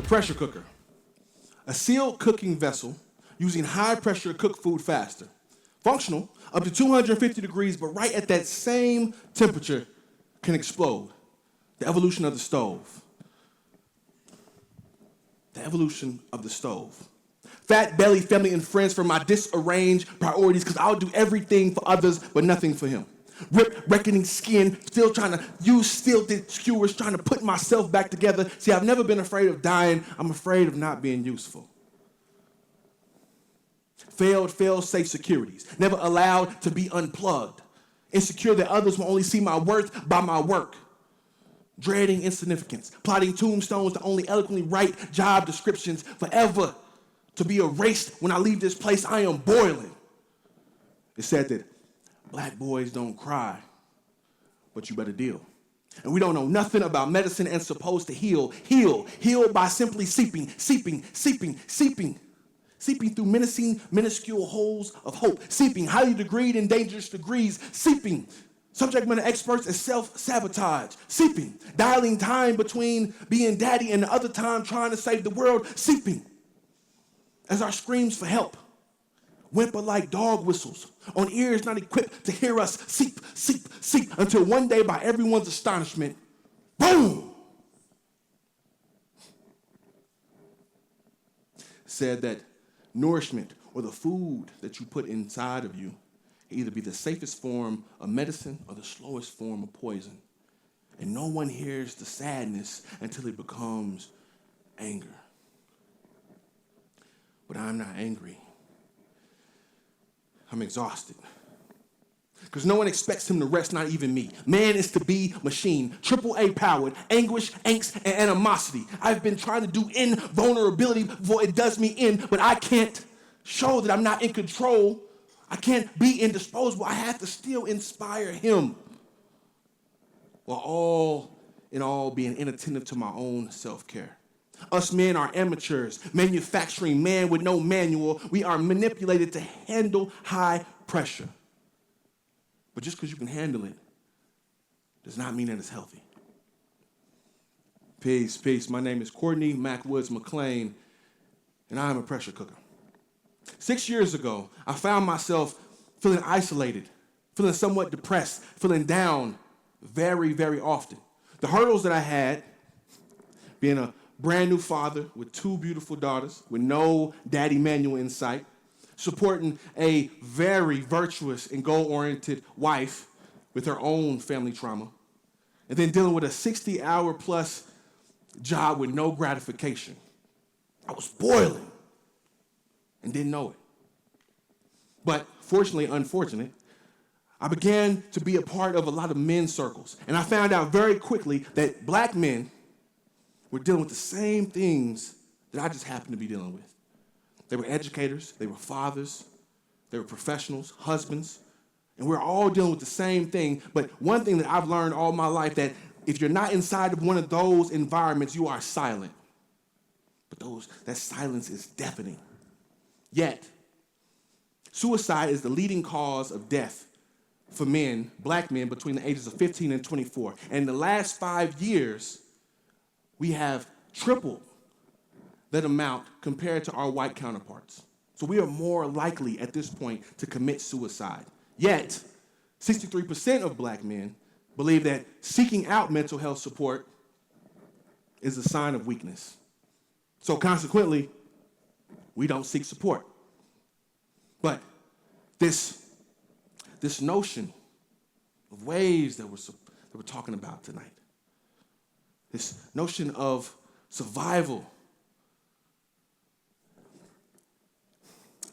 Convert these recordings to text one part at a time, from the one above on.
pressure cooker, a sealed cooking vessel using high pressure to cook food faster. Functional, up to 250 degrees, but right at that same temperature can explode. The evolution of the stove. The evolution of the stove. Fat belly, family, and friends for my disarranged priorities, because I'll do everything for others, but nothing for him. Rip, reckoning skin, still trying to use steel-tipped skewers, trying to put myself back together. See, I've never been afraid of dying. I'm afraid of not being useful. Fail-safe securities, never allowed to be unplugged. Insecure that others will only see my worth by my work. Dreading insignificance, plotting tombstones to only eloquently write job descriptions forever to be erased when I leave this place. I am boiling. It's said that black boys don't cry, but you better deal. And we don't know nothing about medicine and supposed to heal by simply seeping through minuscule holes of hope, seeping highly degreed in dangerous degrees, seeping subject matter experts and self-sabotage, seeping, dialing time between being daddy and the other time trying to save the world, seeping as our screams for help whimper like dog whistles on ears not equipped to hear us seep, until one day, by everyone's astonishment, boom! Said that nourishment or the food that you put inside of you can either be the safest form of medicine or the slowest form of poison. And no one hears the sadness until it becomes anger. But I'm not angry. I'm exhausted. Because no one expects him to rest, not even me. Man is to be machine, AAA powered, anguish, angst, and animosity. I've been trying to do invulnerability before it does me in, but I can't show that I'm not in control. I can't be indisposable. I have to still inspire him, while all in all being inattentive to my own self-care. Us men are amateurs, manufacturing man with no manual. We are manipulated to handle high pressure. But just because you can handle it does not mean that it's healthy. Peace. My name is Cordney McClain, and I am a pressure cooker. 6 years ago, I found myself feeling isolated, feeling somewhat depressed, feeling down very, very often. The hurdles that I had, being a brand new father with 2 beautiful daughters, with no daddy manual in sight, supporting a very virtuous and goal-oriented wife with her own family trauma, and then dealing with a 60-hour-plus job with no gratification. I was boiling and didn't know it. But fortunately, unfortunate, I began to be a part of a lot of men's circles, and I found out very quickly that black men were dealing with the same things that I just happened to be dealing with. They were educators, they were fathers, they were professionals, husbands, and we're all dealing with the same thing. But one thing that I've learned all my life, that if you're not inside of one of those environments, you are silent. But that silence is deafening. Yet, suicide is the leading cause of death for men, black men, between the ages of 15 and 24. And in the last 5 years, we have tripled that amount compared to our white counterparts. So we are more likely at this point to commit suicide. Yet, 63% of black men believe that seeking out mental health support is a sign of weakness. So consequently, we don't seek support. But this notion of ways that we're talking about tonight, this notion of survival,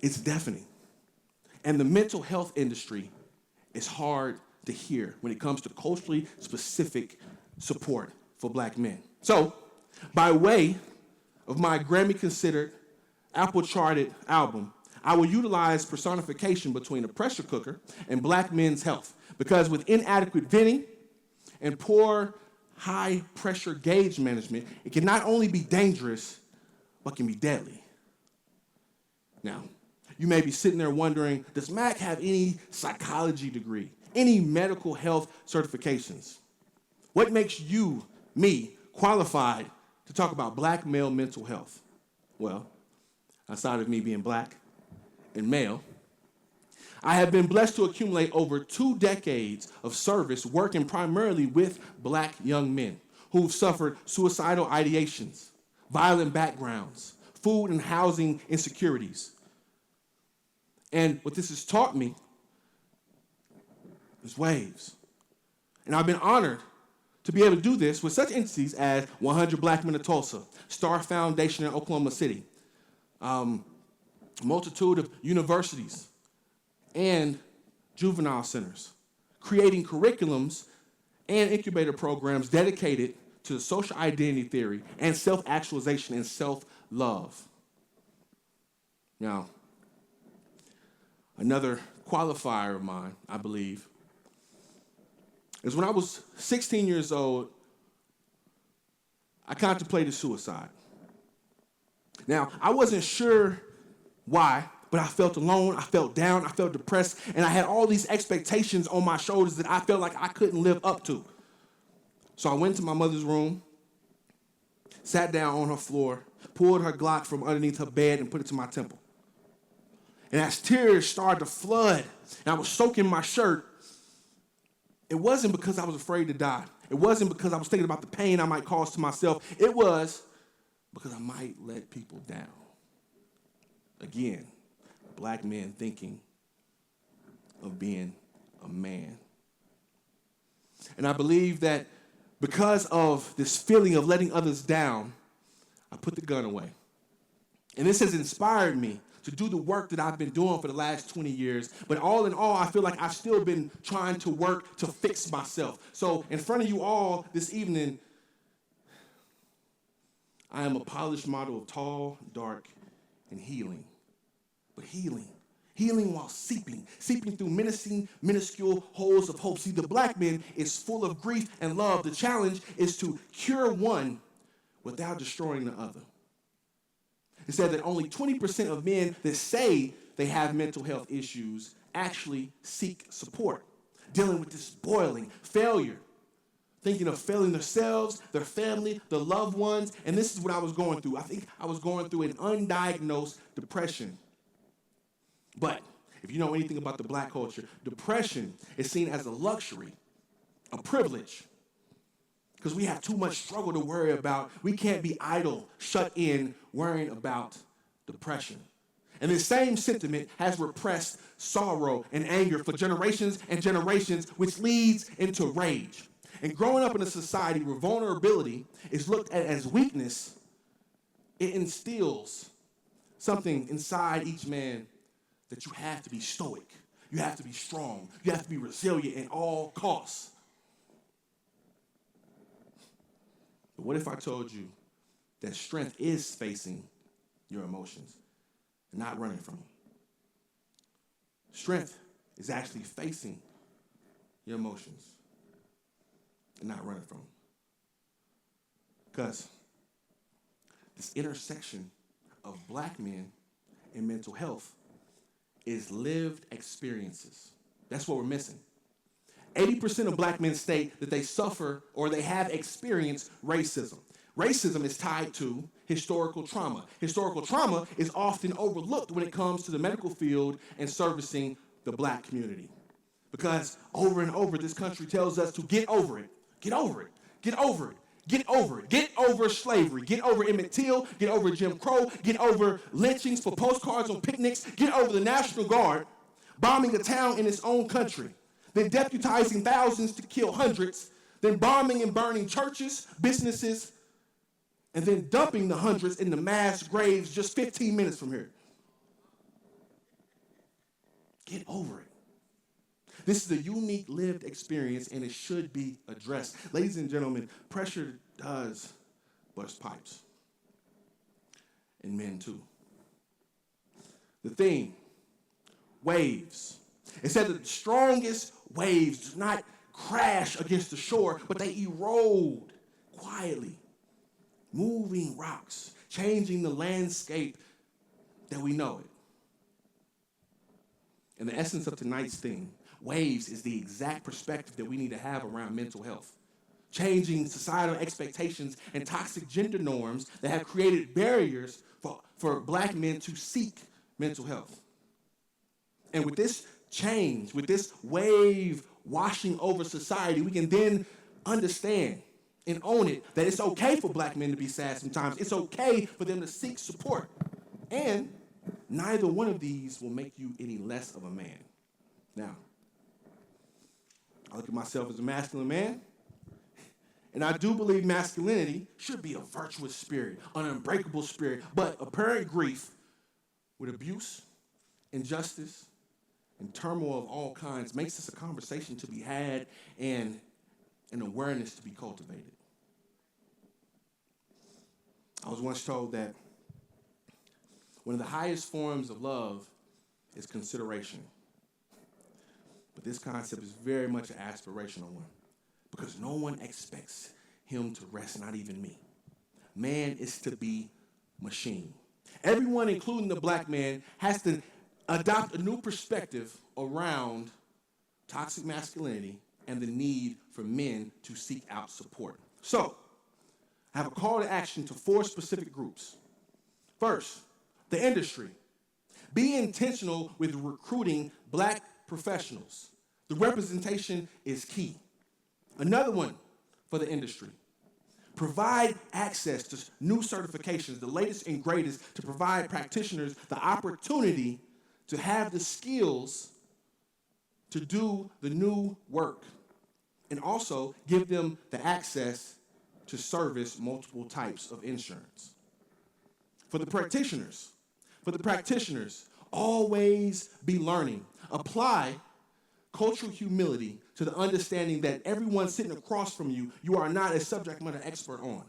it's deafening. And the mental health industry is hard to hear when it comes to culturally specific support for black men. So, by way of my Grammy-considered, Apple-charted album, I will utilize personification between a pressure cooker and black men's health, because with inadequate venting and poor high-pressure gauge management, it can not only be dangerous, but can be deadly. Now, you may be sitting there wondering, does Mac have any psychology degree, any medical health certifications? What makes you, me, qualified to talk about black male mental health. Well, outside of me being black and male, I have been blessed to accumulate over 2 decades of service working primarily with black young men who've suffered suicidal ideations, violent backgrounds, food and housing insecurities. And what this has taught me is waves. And I've been honored to be able to do this with such entities as 100 Black Men of Tulsa, Star Foundation in Oklahoma City, a multitude of universities and juvenile centers, creating curriculums and incubator programs dedicated to social identity theory and self-actualization and self-love. Now, another qualifier of mine, I believe, is when I was 16 years old, I contemplated suicide. Now, I wasn't sure why, but I felt alone, I felt down, I felt depressed, and I had all these expectations on my shoulders that I felt like I couldn't live up to. So I went to my mother's room, sat down on her floor, pulled her Glock from underneath her bed and put it to my temple. And as tears started to flood, and I was soaking my shirt, it wasn't because I was afraid to die. It wasn't because I was thinking about the pain I might cause to myself. It was because I might let people down. Again, black men thinking of being a man. And I believe that because of this feeling of letting others down, I put the gun away. And this has inspired me to do the work that I've been doing for the last 20 years. But all in all, I feel like I've still been trying to work to fix myself. So in front of you all this evening, I am a polished model of tall, dark, and healing. But healing while seeping through minuscule holes of hope. See, the black man is full of grief and love. The challenge is to cure one without destroying the other. It said that only 20% of men that say they have mental health issues actually seek support, dealing with this boiling failure, thinking of failing themselves, their family, their loved ones. And this is what I was going through. I think I was going through an undiagnosed depression. But if you know anything about the black culture, depression is seen as a luxury, a privilege, because we have too much struggle to worry about. We can't be idle, shut in, worrying about depression. And this same sentiment has repressed sorrow and anger for generations and generations, which leads into rage. And growing up in a society where vulnerability is looked at as weakness, it instills something inside each man that you have to be stoic, you have to be strong, you have to be resilient at all costs. But what if I told you that strength is facing your emotions and not running from them? Strength is actually facing your emotions and not running from them. Because this intersection of black men and mental health is lived experiences. That's what we're missing. 80% of black men state that they suffer or they have experienced racism. Racism is tied to historical trauma. Historical trauma is often overlooked when it comes to the medical field and servicing the black community. Because over and over, this country tells us to get over it, get over it, get over it. Get over it. Get over slavery. Get over Emmett Till. Get over Jim Crow. Get over lynchings for postcards on picnics. Get over the National Guard bombing a town in its own country. Then deputizing thousands to kill hundreds. Then bombing and burning churches, businesses, and then dumping the hundreds in the mass graves just 15 minutes from here. Get over it. This is a unique lived experience, and it should be addressed. Ladies and gentlemen, pressure does burst pipes. And men too. The theme, waves. It said that the strongest waves do not crash against the shore, but they erode quietly, moving rocks, changing the landscape that we know it. And the essence of tonight's theme, waves, is the exact perspective that we need to have around mental health. changing societal expectations and toxic gender norms that have created barriers for black men to seek mental health. And with this change, with this wave washing over society, we can then understand and own it that it's okay for black men to be sad sometimes. It's okay for them to seek support. And neither one of these will make you any less of a man. Now, I look at myself as a masculine man, and I do believe masculinity should be a virtuous spirit, an unbreakable spirit, but apparent grief with abuse, injustice, and turmoil of all kinds makes this a conversation to be had and an awareness to be cultivated. I was once told that one of the highest forms of love is consideration. But this concept is very much an aspirational one because no one expects him to rest, not even me. Man is to be machine. Everyone, including the black man, has to adopt a new perspective around toxic masculinity and the need for men to seek out support. So, I have a call to action to 4 specific groups. First, the industry. Be intentional with recruiting black professionals. The representation is key. Another one for the industry. Provide access to new certifications, the latest and greatest, to provide practitioners the opportunity to have the skills to do the new work, and also give them the access to service multiple types of insurance. For the practitioners, always be learning. Apply cultural humility to the understanding that everyone sitting across from you, you are not a subject matter expert on.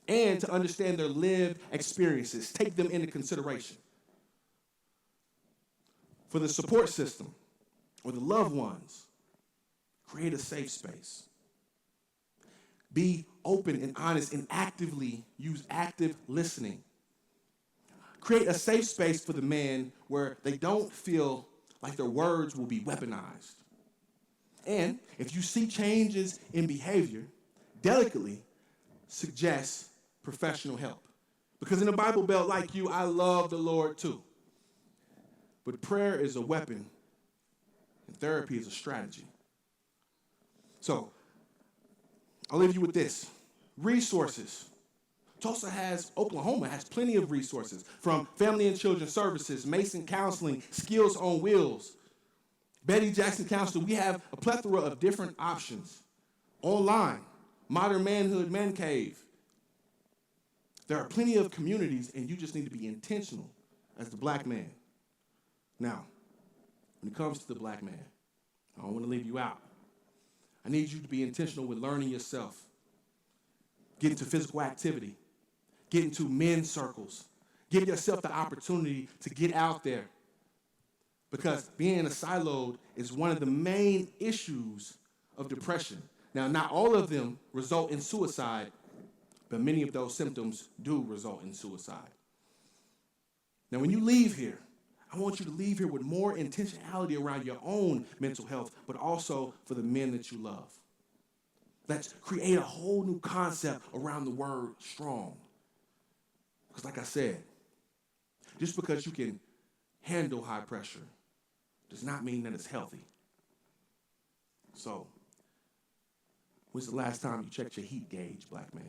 And to understand their lived experiences, take them into consideration. For the support system or the loved ones, create a safe space. Be open and honest and actively use active listening. Create a safe space for the man where they don't feel like their words will be weaponized. And if you see changes in behavior, delicately suggest professional help. Because in the Bible Belt, like you, I love the Lord too. But prayer is a weapon, and therapy is a strategy. So, I'll leave you with this. Resources. Oklahoma has plenty of resources, from Family and Children Services, Mason Counseling, Skills on Wheels, Betty Jackson Counseling. We have a plethora of different options. Online, Modern Manhood, Man Cave. There are plenty of communities, and you just need to be intentional as the black man. Now, when it comes to the black man, I don't want to leave you out. I need you to be intentional with learning yourself. Get into physical activity. Get into men's circles. Give yourself the opportunity to get out there. Because being siloed is one of the main issues of depression. Now, not all of them result in suicide, but many of those symptoms do result in suicide. Now, when you leave here, I want you to leave here with more intentionality around your own mental health, but also for the men that you love. Let's create a whole new concept around the word strong. Because like I said, just because you can handle high pressure does not mean that it's healthy. So, when's the last time you checked your heat gauge, black man?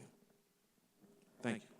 Thank you.